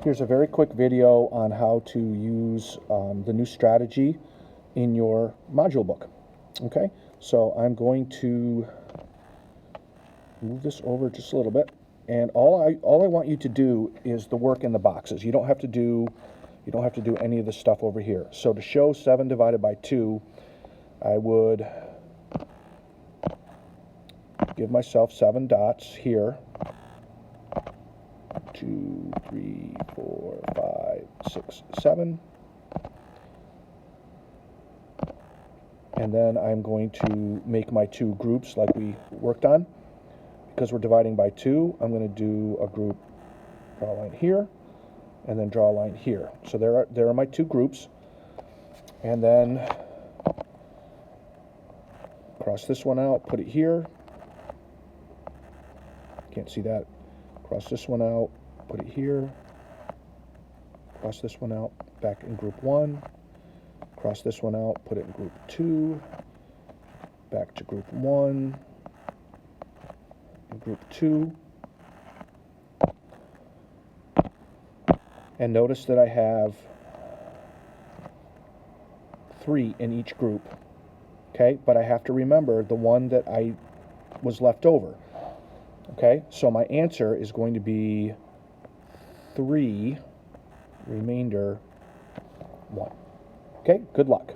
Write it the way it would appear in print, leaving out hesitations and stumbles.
Here's a very quick video on how to use the new strategy in your module book. Okay, so I'm going to move this over just a little bit, and all I want you to do is the work in the boxes. You don't have to do any of the stuff over here. So to show 7 divided by 2, I would give myself 7 dots here. 2, 3, 4, 5, 6, 7. And then I'm going to make my 2 groups like we worked on. Because we're dividing by 2, I'm going to do a group, draw a line here, and then draw a line here. So there are my 2 groups. And then cross this one out, put it here. Can't see that. Cross this one out, put it here. Cross this one out, back in group 1. Cross this one out, put it in group 2. Back to group 1. Group 2. And notice that I have 3 in each group. Okay, but I have to remember the one that I was left over. Okay, so my answer is going to be 3, remainder 1. Okay, good luck.